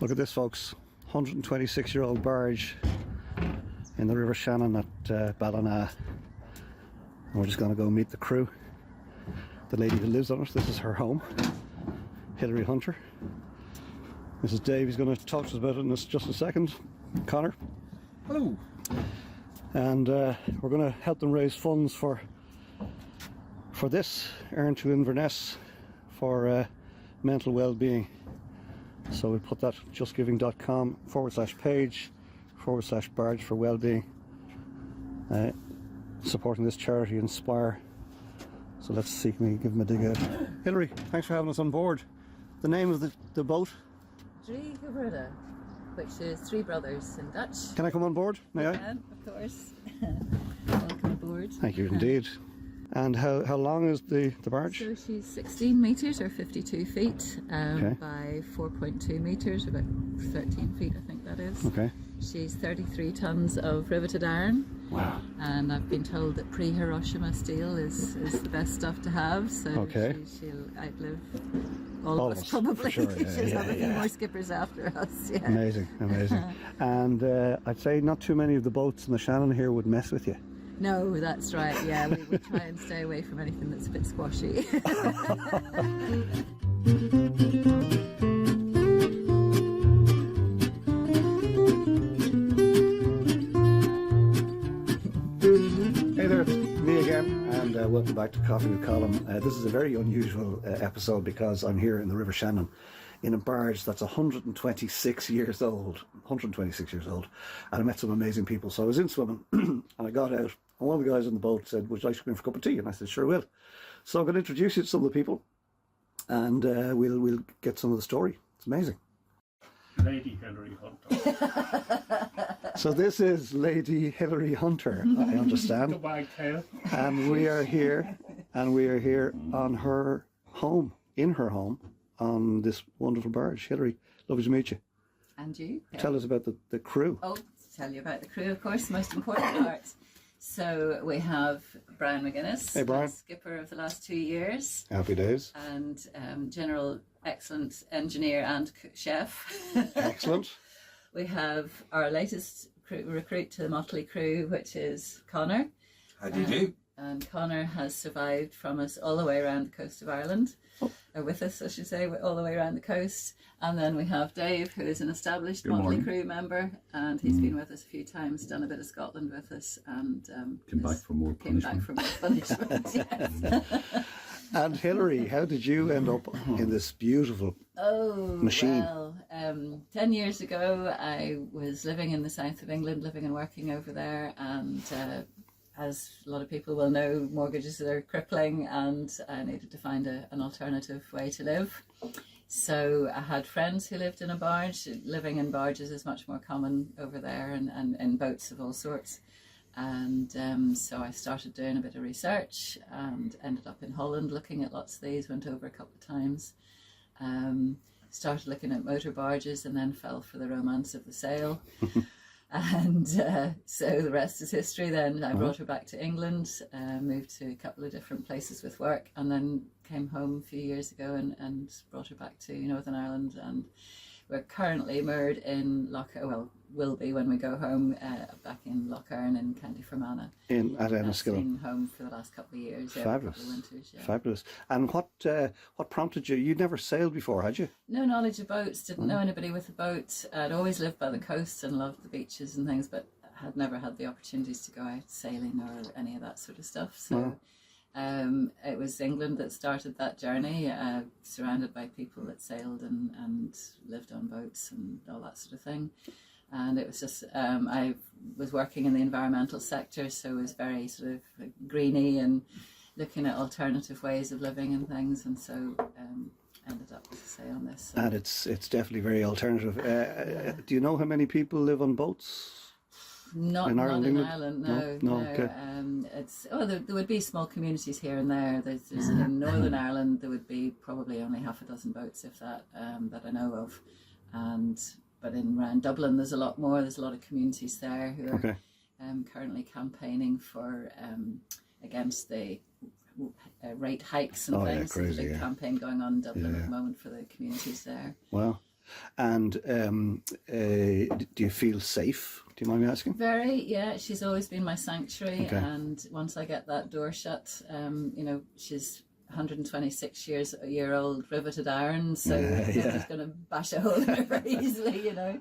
Look at this, folks. 126-year-old barge in the River Shannon at Ballina. And we're just going to go meet the crew. The lady who lives on it. This is her home, Hilary Hunter. This is Dave. He's going to talk to us about it in just a second. Connor. Hello. And we're going to help them raise funds for this, Earn to Inverness, for mental well-being. So we put that justgiving.com/page/barge for well-being, supporting this charity Inspire. So let's see, can we give them a dig out. Hilary, thanks for having us on board. The name of the boat? Drie Gebroeders, which is three brothers in Dutch. Can I come on board? May I? Can, of course. Welcome aboard. Thank you indeed. And how long is the barge? So she's 16 metres or 52 feet Okay. by 4.2 metres, about 13 feet I think that is. Okay. She's 33 tonnes of riveted iron. Wow. And I've been told that pre-Hiroshima steel is the best stuff to have, so Okay. she'll outlive all of us probably. Sure, yeah, She'll have a few yeah. more skippers after us. Yeah. Amazing, amazing. And I'd say not too many of the boats in the Shannon here would mess with you. No, that's right. Yeah, we try and stay away from anything that's a bit squashy. Hey there, it's me again, and welcome back to Coffee with Colm. This is a very unusual episode because I'm here in the River Shannon in a barge that's 126 years old. 126 years old. And I met some amazing people. So I was in swimming and I got out, and one of the guys on the boat said, "Would you like to come in for a cup of tea?" And I said, "Sure will." So I'm going to introduce you to some of the people, and we'll get some of the story. It's amazing. Lady Hilary Hunter. So this is Lady Hilary Hunter, I understand. The wagtail. And we are here on her home, in her home, on this wonderful barge. Hilary, lovely to meet you. And you? Tell us about the crew. Oh, to tell you about the crew, of course, the most important part. So we have Brian McGuinness, Hey, Brian. skipper of the last 2 years, Happy days. and general excellent engineer and chef. Excellent. We have our latest recruit to the Motley crew, which is Connor. How do you do? And Connor has survived from us all the way around the coast of Ireland, with us, I should say, all the way around the coast. And then we have Dave, who is an established Motley crew member, and he's been with us a few times, done a bit of Scotland with us, and Came back for more punishment. Yes. And Hilary, how did you end up in this beautiful machine? Well, 10 years ago, I was living in the south of England, living and working over there, and as a lot of people will know, mortgages are crippling, and I needed to find an alternative way to live. So I had friends who lived in a barge. Living in barges is much more common over there, and in boats of all sorts. And so I started doing a bit of research and ended up in Holland looking at lots of these, went over a couple of times, started looking at motor barges, and then fell for the romance of the sail. And so the rest is history. Then I brought her back to England, moved to a couple of different places with work, and then came home a few years ago and brought her back to Northern Ireland. And we're currently moored in will be when we go home, back in Lough Erne in County Fermanagh. At Enniskillen. Been home for the last couple of years. Fabulous. Couple of winters, yeah. Fabulous. And what prompted you? You'd never sailed before, had you? No knowledge of boats, didn't know anybody with a boat. I'd always lived by the coast and loved the beaches and things, but had never had the opportunities to go out sailing or any of that sort of stuff. So it was England that started that journey, surrounded by people that sailed and lived on boats and all that sort of thing. And it was just, I was working in the environmental sector, so it was very sort of greeny and looking at alternative ways of living and things, and so ended up, as I say, on this. And it's definitely very alternative. Do you know how many people live on boats? Not in Ireland, in Ireland, no. Okay. There would be small communities here and there. There's in Northern Ireland there would be probably only half a dozen boats, if that, that I know of, but around Dublin there's a lot more. There's a lot of communities there who are currently campaigning for against the rate hikes and things. Yeah, crazy, There's a big campaign going on in Dublin at the moment for the communities there. Wow. And do you feel safe? Do you mind me asking? Very, yeah. She's always been my sanctuary, Okay. and once I get that door shut, you know, she's 126 year old riveted iron, so nobody's going to bash a hole in her very easily, you know.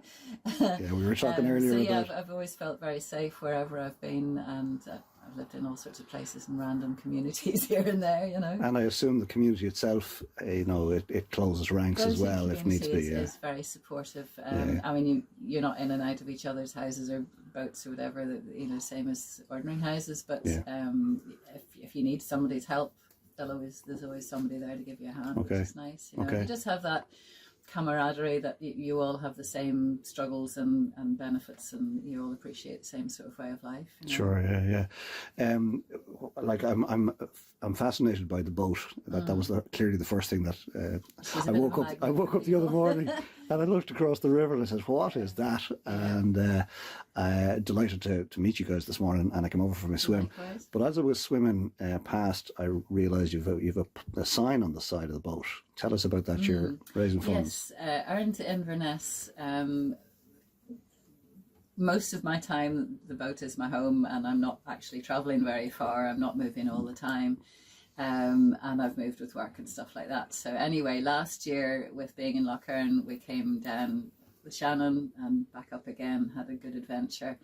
Yeah, we were talking earlier so yeah, about. I've always felt very safe wherever I've been, and I've lived in all sorts of places and random communities here and there, you know. And I assume the community itself, you know, it closes ranks as well if needs be. Is very supportive. I mean, you're not in and out of each other's houses or boats or whatever, you know, same as ordinary houses. But if you need somebody's help, there's always somebody there to give you a hand, which is nice. You know, you just have that camaraderie that you all have the same struggles and benefits, and you all appreciate the same sort of way of life. You know? Sure, yeah. Like I'm fascinated by the boat. That was clearly the first thing that I woke up the other morning and I looked across the river and I said, "What is that?" And delighted to meet you guys this morning. And I came over for my swim. Likewise. But as I was swimming past, I realised you've a sign on the side of the boat. Tell us about that. You're raising funds. Yes, Earn to Inverness. Most of my time, the boat is my home, and I'm not actually travelling very far. I'm not moving all the time, and I've moved with work and stuff like that. So anyway, last year, with being in Lough Erne, we came down with Shannon and back up again, had a good adventure.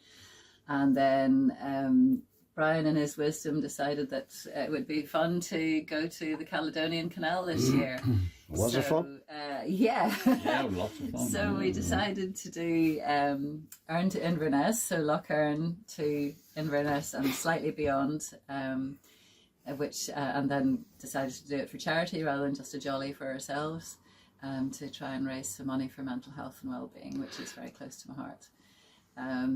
And then Brian, in his wisdom, decided that it would be fun to go to the Caledonian Canal this year. Was it fun? Yeah. Yeah, lots of fun. So we decided to do Earn to Inverness, so Lough Erne to Inverness and slightly beyond, which and then decided to do it for charity rather than just a jolly for ourselves, to try and raise some money for mental health and well-being, which is very close to my heart.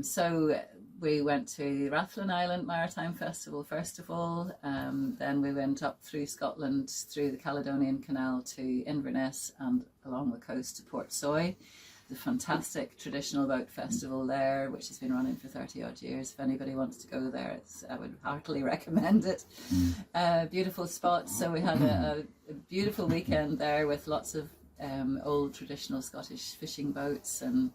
So we went to Rathlin Island Maritime Festival first of all, then we went up through Scotland through the Caledonian Canal to Inverness and along the coast to Port Soy. The fantastic traditional boat festival there, which has been running for 30 odd years. If anybody wants to go there, I would heartily recommend it. Beautiful spots. So we had a beautiful weekend there with lots of old traditional Scottish fishing boats and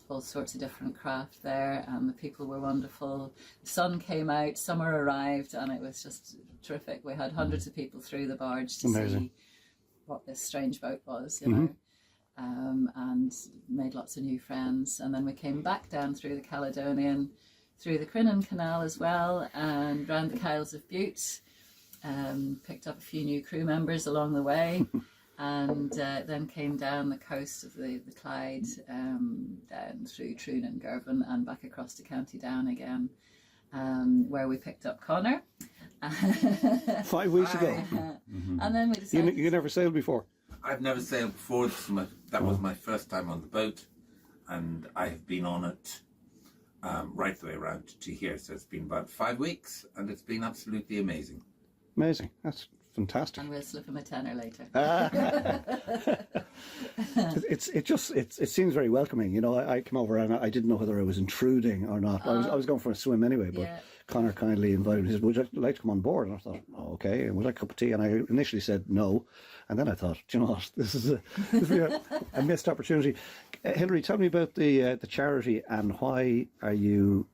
all sorts of different craft there, and the people were wonderful. The sun came out, summer arrived, and it was just terrific. We had hundreds of people through the barge to see what this strange boat was, you know, and made lots of new friends. And then we came back down through the Caledonian, through the Crinan Canal as well, and round the Kyles of Bute. Picked up a few new crew members along the way. And then came down the coast of the Clyde, down through Troon and Girvan and back across to County Down again, where we picked up Connor. 5 weeks ago. And then we decided... You never sailed before? I've never sailed before. That was my first time on the boat, and I have been on it right the way around to here. So it's been about 5 weeks, and it's been absolutely amazing. Amazing. That's fantastic. And we'll slip him a tenner later. It seems very welcoming. You know, I came over and I didn't know whether I was intruding or not. I was going for a swim anyway, but Connor kindly invited me. He said, "Would you like to come on board?" And I thought, "Oh, okay." And would you like a cup of tea? And I initially said no, and then I thought, do you know what? This is a missed opportunity. Hilary, tell me about the charity and why are you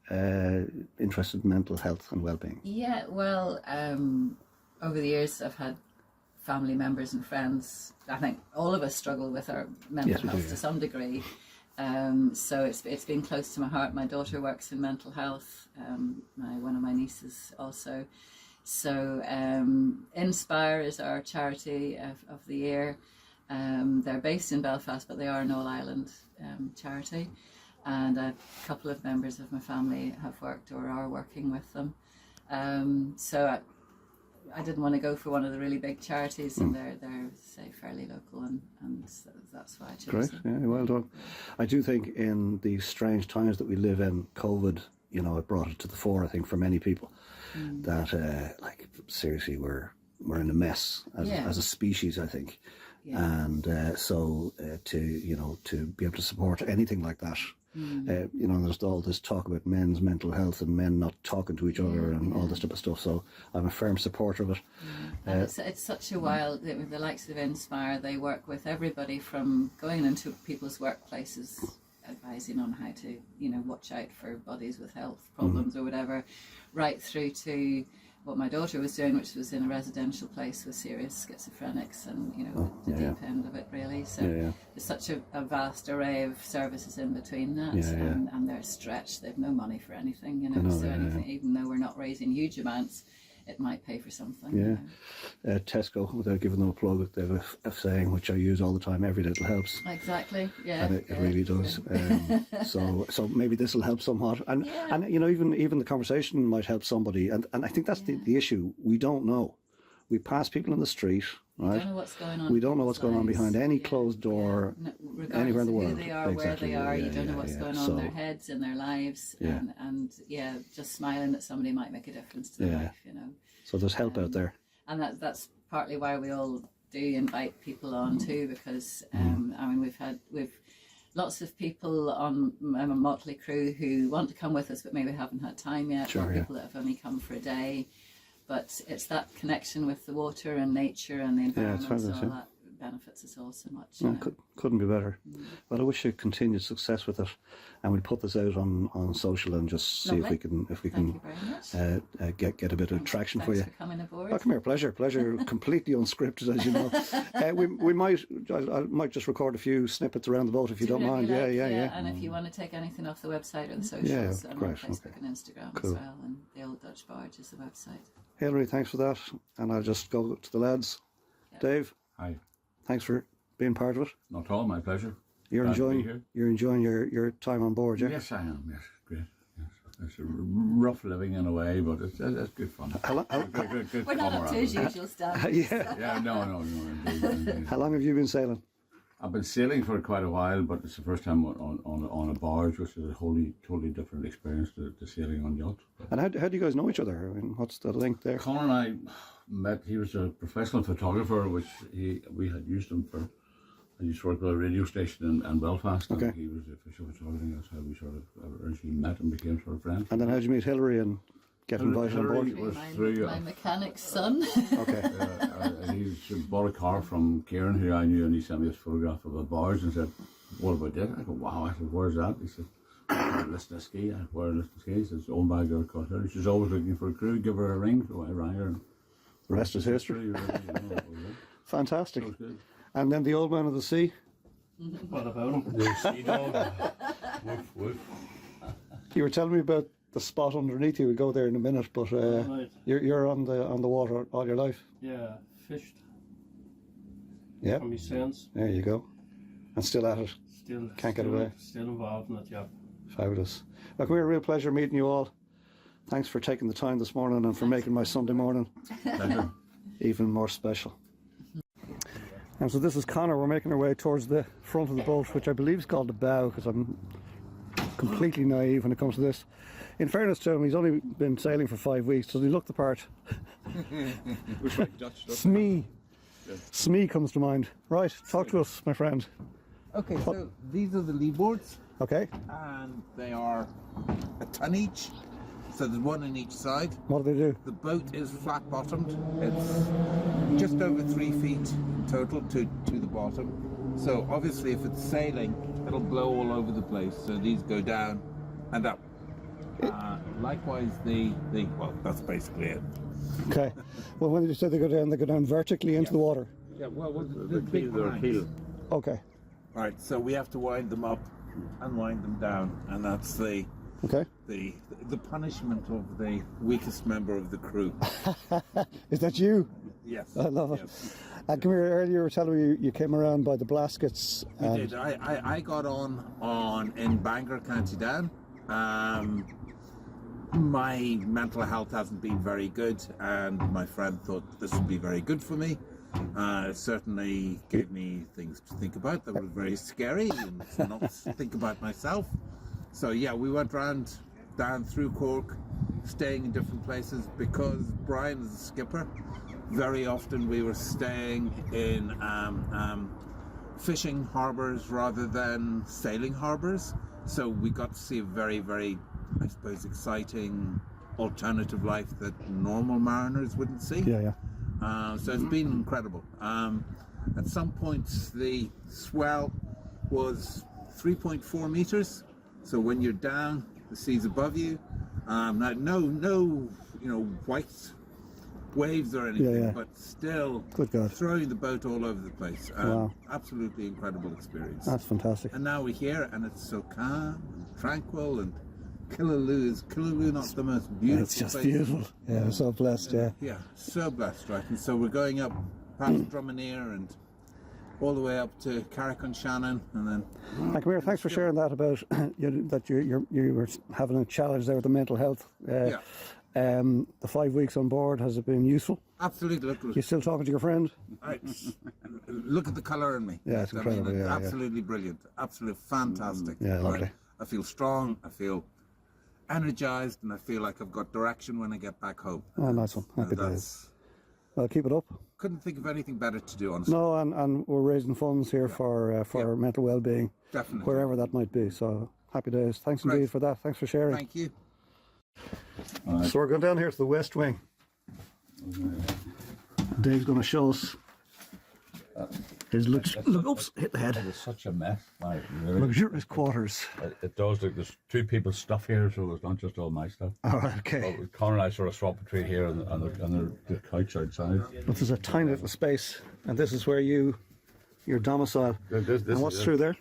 interested in mental health and well-being? Yeah, well, over the years I've had family members and friends. I think all of us struggle with our mental health to some degree. So it's been close to my heart. My daughter works in mental health. One of my nieces also. So Inspire is our charity of the year. They're based in Belfast, but they are an all-island charity. And a couple of members of my family have worked or are working with them. So I didn't want to go for one of the really big charities, and they're say fairly local, and that's why I chose them. Great, yeah, well done. I do think in these strange times that we live in, COVID, you know, it brought it to the fore. I think for many people that like seriously we're in a mess as a species. I think and to be able to support anything like that. There's all this talk about men's mental health and men not talking to each other and all this type of stuff. So I'm a firm supporter of it. And it's such a while. The likes of Inspire, they work with everybody from going into people's workplaces, advising on how to, watch out for bodies with health problems or whatever, right through to what my daughter was doing, which was in a residential place with serious schizophrenics and, the deep end of it, really. So there's such a vast array of services in between that, and they're stretched. They've no money for anything, anything, even though we're not raising huge amounts, it might pay for something. Tesco, without giving them a plug, they have a saying which I use all the time: every little helps. Exactly. Yeah. And it really does. So maybe this will help somewhat. And even the conversation might help somebody. And I think that's the issue. We don't know. We pass people in the street, right? We don't know what's going on. We don't know what's going on behind any closed door anywhere in the world. Who they are, exactly. where they are. You don't know what's going on in their heads, in their lives, and just smiling at somebody might make a difference to their life. So there's help out there, and that's partly why we all do invite people on too, because we've lots of people on a motley crew who want to come with us, but maybe haven't had time yet. People that have only come for a day. But it's that connection with the water and nature and the environment, so that benefits us all so much. Couldn't be better. Well, I wish you continued success with it, and we'll put this out on social and just see if we can get a bit of traction for you. Thanks for coming aboard. Oh, come here, pleasure, completely unscripted, as you know. I might just record a few snippets around the boat if you don't mind. Yeah. And if you want to take anything off the website or the socials, and on Facebook and Instagram as well, and the Old Dutch Barge is the website. Hilary, thanks for that, and I'll just go to the lads. Dave, hi. Thanks for being part of it. Not at all, my pleasure. You're enjoying your time on board, yeah? Yes, I am. Yes, great. Yes. It's a rough living in a way, but it's good fun. Good We're not up to his usual standards. No. Indeed. How long have you been sailing? I've been sailing for quite a while, but it's the first time on a barge, which is a totally different experience to sailing on yacht. And how do you guys know each other? I mean, what's the link there? Colm and I met. He was a professional photographer, which we had used him for. I used to work with a radio station in Belfast. Okay. And he was the official photographer. That's how we sort of originally met and became sort of friends. And then how did you meet Hilary and get invited on board? Was through my mechanic's son. Okay. He bought a car from Kieran, who I knew, and he sent me a photograph of a barge and said, "What about that?" I go, "Wow." I said, "Where's that?" He said, "Lisnaskey." I said, "Where Lisnaskey?" He says, "Owned by a girl called Hilary. She's always looking for a crew. Give her a ring." So I rang her. The rest is history. Fantastic. And then the old man of the sea. What about him? The sea dog. Woof, woof. You were telling me about the spot underneath you. We'll go there in a minute, but Right. you're on the water all your life. Yeah, fished Yeah. from my sense. There you go. And still at it. Still Can't get away. Still involved in it, yeah. Fabulous. Look, we're a real pleasure meeting you all. Thanks for taking the time this morning and for making my Sunday morning even more special. And so this is Connor. We're making our way towards the front of the boat, which I believe is called the bow, because I'm completely naive when it comes to this. In fairness to him, he's only been sailing for 5 weeks, so he looked the part. Smee comes to mind. Right, talk to us, my friend. Okay, so these are the lee boards, Okay, and they are a ton each. So there's one on each side. what do they do? The boat is flat bottomed. It's just over 3 feet in total to the bottom. So obviously if it's sailing, it'll blow all over the place. So these go down and up. Likewise, well, that's basically it. Okay. Well, when you say they go down vertically into the water. Yeah, well, the big planks. Okay. Right, so we have to wind them up and wind them down, and that's the punishment of the weakest member of the crew. Is that you? Yes. I love it. Yes. Come here, earlier you were telling me you came around by the Blaskets. We did. I got on in Bangor, County Down. My mental health hasn't been very good, and my friend thought this would be very good for me. It certainly gave me things to think about that were very scary and to not think about myself. So yeah, we went round down through Cork, staying in different places because Brian is the skipper, Very often we were staying in fishing harbours rather than sailing harbours. So we got to see a very, very, I suppose, exciting alternative life that normal mariners wouldn't see. Yeah. So it's been incredible. At some points the swell was 3.4 meters. So when you're down, the sea's above you. No, white waves or anything, Yeah. but still Good God. throwing the boat all over the place. Wow. Absolutely incredible experience. That's fantastic. And now we're here, and it's so calm and tranquil, and Killaloo not the most beautiful It's just place. beautiful. Yeah, we're so blessed, yeah. Yeah, so blessed, right? And so we're going up past Drumineer and all the way up to Carrick-on-Shannon, and then And come here, thanks for sharing that about that you were having a challenge there with the mental health. yeah, The 5 weeks on board, has it been useful? absolutely. You still talking to your friend? Look at the colour in me. Yeah, it's incredible, it's yeah. absolutely brilliant, absolutely fantastic. Yeah, right? lovely. I feel strong. I feel energized, and I feel like I've got direction when I get back home. Oh, nice one. Happy days. Well, keep it up. Couldn't think of anything better to do, honestly. No, and we're raising funds here for mental well-being, Definitely. wherever that might be. So happy days. Thanks indeed Great. for that. Thanks for sharing. Thank you. So we're going down here to the West Wing. Dave's going to show us his oops, hit the head. It's such a mess. Like, really. Luxurious quarters. It does look, there's two people's stuff here, so it's not just all my stuff. All right, okay. Well, Connor and I sort of swap between here and the couch outside. But there's a tiny little space, and this is where your domicile. This And what's is through there?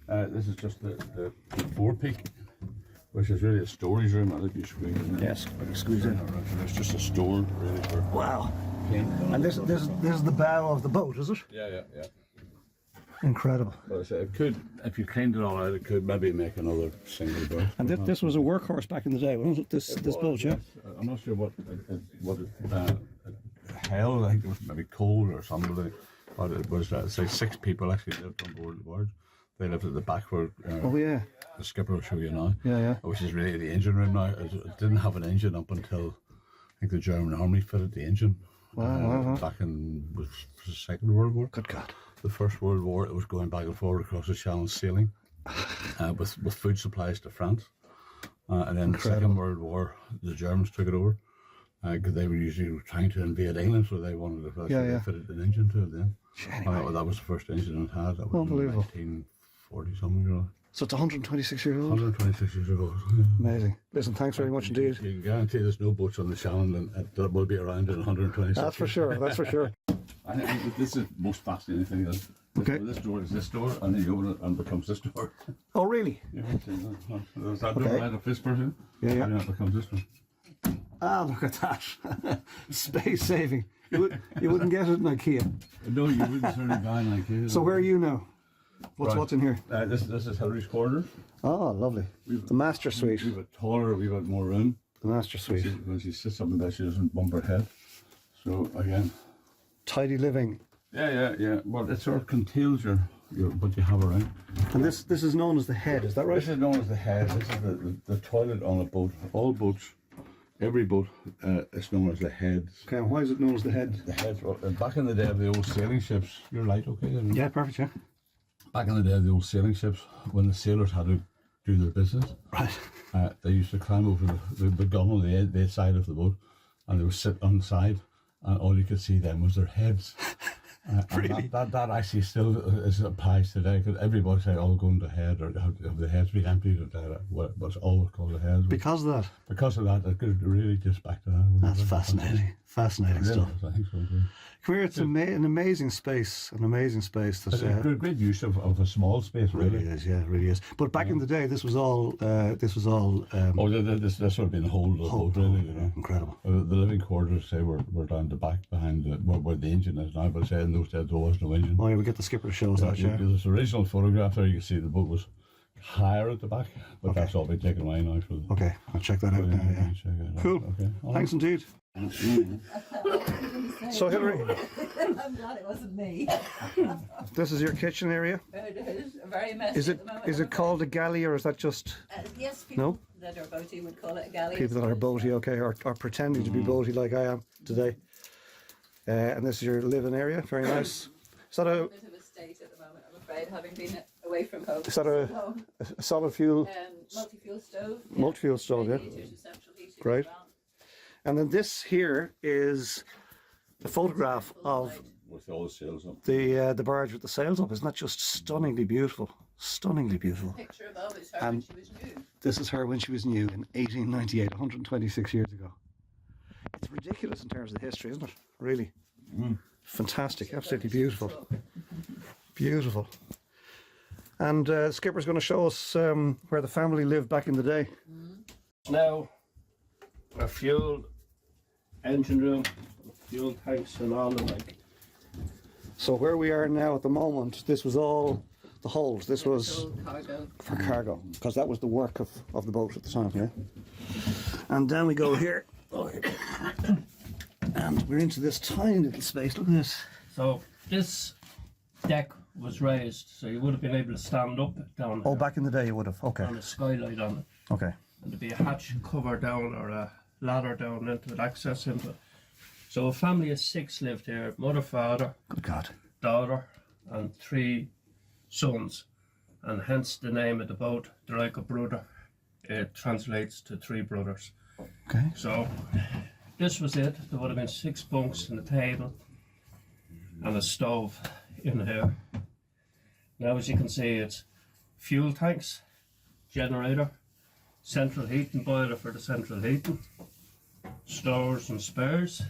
This is just the forepeak, which is really a storage room. I think you squeeze in. Yes, squeeze in. It's just a store, really, for Wow. paint. And this is the bow of the boat, is it? Yeah. Incredible. But I say it could, if you cleaned it all out, it could maybe make another single boat. And this was a workhorse back in the day, wasn't it? This boat, yeah. I'm not sure what it held. I think it was maybe coal or something. But it was, say, 6 people actually lived on board the barge. They lived at the back where Oh yeah. the skipper will show you now. Yeah. Which is really the engine room now. It didn't have an engine up until I think the German army fitted the engine. Wow. Back in the Second World War. Good God. The First World War, it was going back and forward across the Channel sailing with food supplies to France. And then the Second World War, the Germans took it over because they were usually trying to invade England, so they wanted to Yeah. fit an engine to it then. Anyway. That was the first engine it had. That was Unbelievable. in 1940 something. So it's 126 years old. 126 years ago. Amazing. Listen, thanks very much indeed. You can guarantee there's no boats on the Channel that will be around in 126. That's for sure. That's for sure. I think this is the most fascinating thing. Is Okay. This door is this door, and then you open it and it becomes this door. Oh really? There's that door Okay. right up this person. Yeah. And then it becomes this one. Ah, look at that. Space saving. You wouldn't get it in IKEA. No, you wouldn't turn it down like this. So where are you now? Right. What's in here? This is Hillary's quarters. Oh, lovely. The master suite. We've got taller, we've got more room. The master suite. When she sits up in bed, she doesn't bump her head. So again, Tidy living. yeah. Well, it sort of contains your what you have around. And this is known as the head, is that right? This is known as the head. This is the toilet on a boat. All boats, every boat is known as the head. Okay, and why is it known as the head? The head. Back in the day of the old sailing ships, you're light, okay? Yeah, perfect, yeah. Back in the day of the old sailing ships, when the sailors had to do their business, Right. they used to climb over the gunwale, the side of the boat, and they would sit on the side, and all you could see then was their heads. Really? And that actually still applies today, because everybody say, "Oh, going to head," or have the heads been emptied, or what's always called the heads. Because of that. Because of that, it goes really just back to that. That's fascinating. Fascinating stuff. I think so too. Come here, it's an amazing space. An amazing space. It's That, a great use of a small space, really really. is, yeah, it really is. But back in the day, this was all. This would have been the whole of the boat, really. You know. Incredible. The living quarters, say, were down the back behind where the engine is now, but say in those days there was no engine. Oh, yeah, we get the skipper to show us that, yeah. There's original photograph there, you can see the boat was higher at the back, but that's all been taken away now. Okay, I'll check that out now, yeah. Check it out. Cool. Okay. Thanks indeed. So, Hillary, I'm glad it wasn't me. this is your kitchen area. It is very messy. Is it called a galley, or is that just Yes, people No? that are boaty would call it a galley. people that are boaty, okay, or pretending to be boaty like I am today? And this is your living area. Very nice. Is that a, Bit of a state at the moment, I'm afraid, having been away from home. is that a solid fuel, Multi-fuel stove. multi-fuel stove, yeah? Radiators with central heating Great. as well. And then this here is a photograph of With all the sails up. the barge with the sails up. Isn't that just stunningly beautiful? Stunningly beautiful. Picture above is her when she was new. This is her when she was new in 1898, 126 years ago. It's ridiculous in terms of the history, isn't it? Really. Fantastic, absolutely beautiful. Beautiful. And the skipper's going to show us where the family lived back in the day. Now, our fuel, engine room, fuel tanks and all the like. So where we are now at the moment, this was all the hold. This was All cargo. for cargo, because that was the work of the boat at the time, yeah? And then we go here. And we're into this tiny little space. Look at this. So this deck was raised, so you would have been able to stand up down Oh, there back in the day you would have. Okay. on a skylight on it. Okay. And there'd be a hatch cover down or a ladder down into it, access into it. So a family of 6 lived here, mother, father, Good God. daughter and 3 sons, and hence the name of the boat, Drie Gebroeders. It translates to 3 brothers. Okay. So this was it. There would have been 6 bunks and a table and a stove in here. Now as you can see, it's fuel tanks, generator, central heating boiler for the central heating, stores and spares,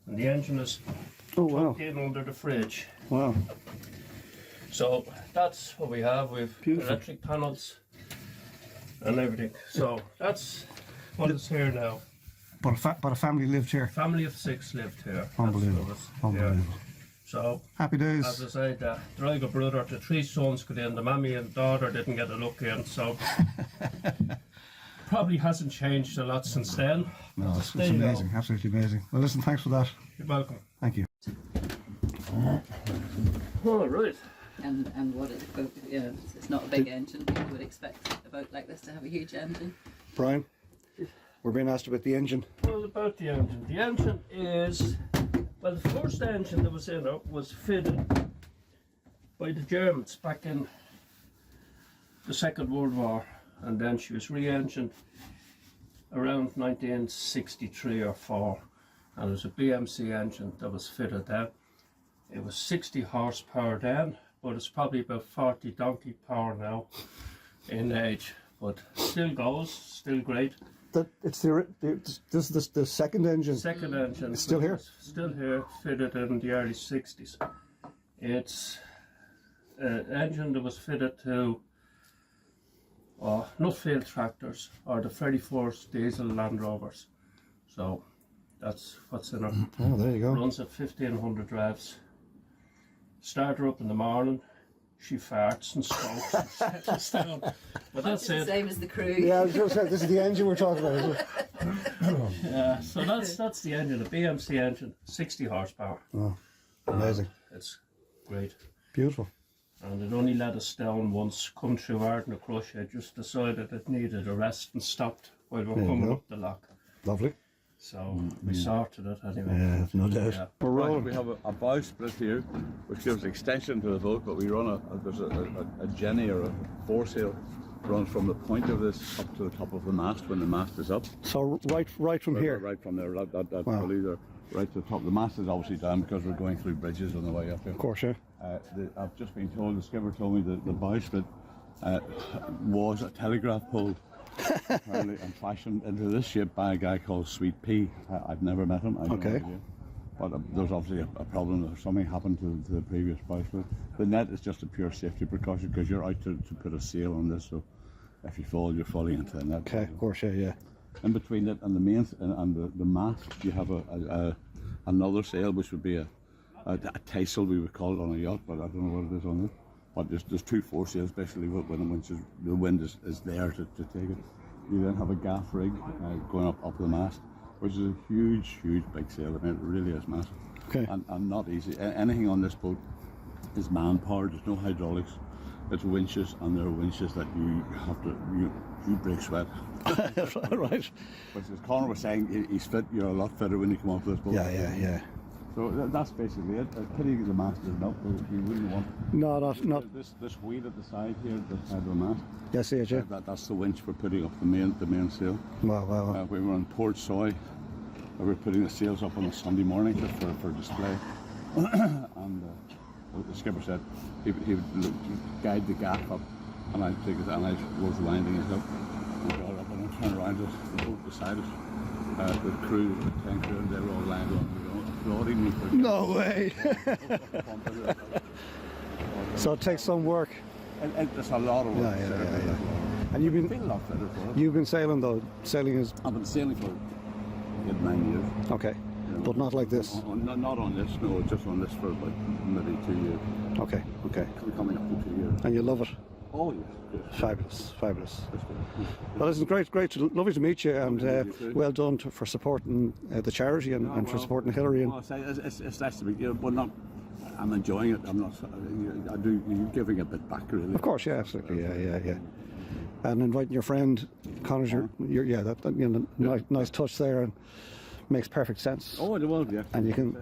and the engine is Oh, wow. in under the fridge. Wow. So that's what we have. We've Beautiful. electric panels and everything. So that's what is here now. But a family lived here. Family of 6 lived here. Unbelievable. That's what it was. Unbelievable. Yeah. So Happy as days. I said, the Drie Gebroeders, the 3 sons got in. The mammy and daughter didn't get a look in. So probably hasn't changed a lot since then. No, it's There you go. amazing. Absolutely amazing. Well, listen, thanks for that. You're welcome. Thank you. All right. And what is it? You know, it's not a big engine. People would expect a boat like this to have a huge engine. Brian, we're being asked about the engine. Well, about the engine. The engine is, well, the first engine that was in it was fitted by the Germans back in the Second World War, and then she was re-engined around 1963 or 4, and it was a BMC engine that was fitted then. It was 60 horsepower then, but it's probably about 40 donkey power now in age, but still goes, still great. That it's this is the second engine. Second engine. It's still here? Still here, fitted in the early 60s. It's an engine that was fitted to Nuffield tractors or the 34th diesel Land Rovers. So that's what's in it. Oh, there you go. Runs at 1500 revs. Start her up in the morning, she farts and smokes and settles down. But that's It's the it. same as the crew. Yeah, I was going to say, this is the engine we're talking about, isn't it? Yeah, so that's the engine, a BMC engine, 60 horsepower. Oh, amazing. It's great. Beautiful. And it only let us down once, come through Arden Crush. I just decided it needed a rest and stopped while we were There you coming go. up the lock. Lovely. So we sorted it anyway. Yeah, no doubt. Yeah. We're Right, rolling. we have a bow split here, which gives extension to the boat, but we run there's a jenny or a foresail runs from the point of this up to the top of the mast when the mast is up. So right from here. Right from there, that Wow. pulley there, right to the top. The mast is obviously down because we're going through bridges on the way up here. Of course, yeah. I've just been told, the skipper told me that the bow split was a telegraph pole. Apparently, and fashioned into this shape by a guy called Sweet Pea. I've never met him. I have no Okay. idea. But there's obviously a problem. There's something happened to the previous bow split. The net is just a pure safety precaution because you're out to put a sail on this, so if you fall, you're falling into the net. Okay, of course, yeah. In between it and the main and the mast, you have another sail, which would be a tassel, we would call it on a yacht, but I don't know what it is on it. But there's 2 foresails basically when the wind is there to take it. You then have a gaff rig going up the mast, which is a huge big sail. I mean, it really is massive. Okay. And not easy. Anything on this boat is man-powered. There's no hydraulics. It's winches, and there are winches that you have to you break sweat. Right. But as Conor was saying, he's fit. You're a lot fitter when you come off this boat. Yeah. So that's basically it. Pity the mast is not, but you wouldn't want No, not. this wheel at the side here, the side of the mast. Yes, yeah, yeah. That's the winch for putting up the main sail. Wow, wow, wow. We were on Port Soy. We were putting the sails up on a Sunday morning just for display, and the skipper said he would guide the gaff up, and I'd take it, and I was winding it up, and got it up, and I turned around just the boat beside us, with crew, with 10 crew, and they were all lying on the ground, applauding me for No way. So it takes some work. It's a lot of work. Yeah. And I feel a lot better for it. you've been sailing though. Sailing is I've been sailing for 9 years. okay, but not like this. Not on this, no, just on this for about maybe 2 years. Okay. Coming up to 2 years. And you love it. Oh, yes. Fabulous. That's good. Well, it's great, lovely to meet you, and Lovely to meet you too. well done for supporting the charity and for supporting Hillary. And Well, it's nice to be here, but not. I'm enjoying it. I'm not. I do. You're giving a bit back, really. of course, yeah, absolutely, yeah. And inviting your friend Connor's, that nice touch there, and makes perfect sense. Oh, it was, yeah. And you can-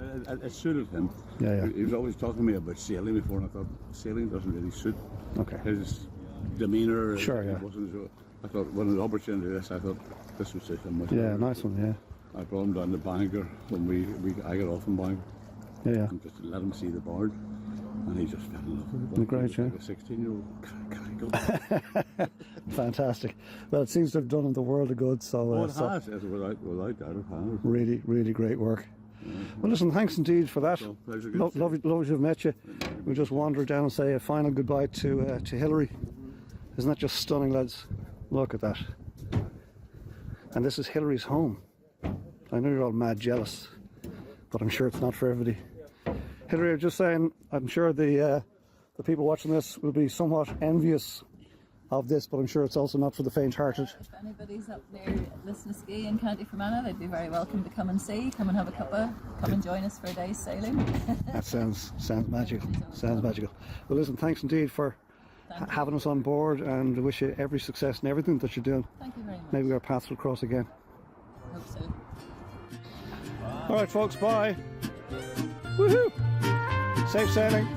It suited him. Yeah. He was always talking to me about sailing before, and I thought sailing doesn't really suit Okay. his demeanour. Sure, yeah. It wasn't so. I thought when the opportunity to this, I thought this would suit him much Yeah, better. nice one. Yeah. I brought him down to Bangor when I got off in Bangor, Yeah. and just to let him see the barge, and he just fell in love with it. Great, He was yeah. like a 16-year-old. Can I go? Fantastic. Well, it seems to have done him the world of good. So, Oh, it so has. It's without doubt, it has. really great work. Well, listen, thanks indeed for that. So, pleasure. Lovely to have met you. We'll just wander down and say a final goodbye to Hillary. Isn't that just stunning, lads? Look at that. And this is Hillary's home. I know you're all mad jealous, but I'm sure it's not for everybody. Hillary, I'm just saying, I'm sure the people watching this will be somewhat envious of this, but I'm sure it's also not for the faint-hearted. If anybody's up near Lisnaskea in County Fermanagh, they'd be very welcome to come and see, come and have a cuppa, come and join us for a day's sailing. That sounds magical. Sounds magical. Well, listen, thanks indeed for having us on board, and I wish you every success in everything that you're doing. Thank you very much. Maybe our paths will cross again. Hope so. All right, folks, bye. Woohoo! Safe sailing.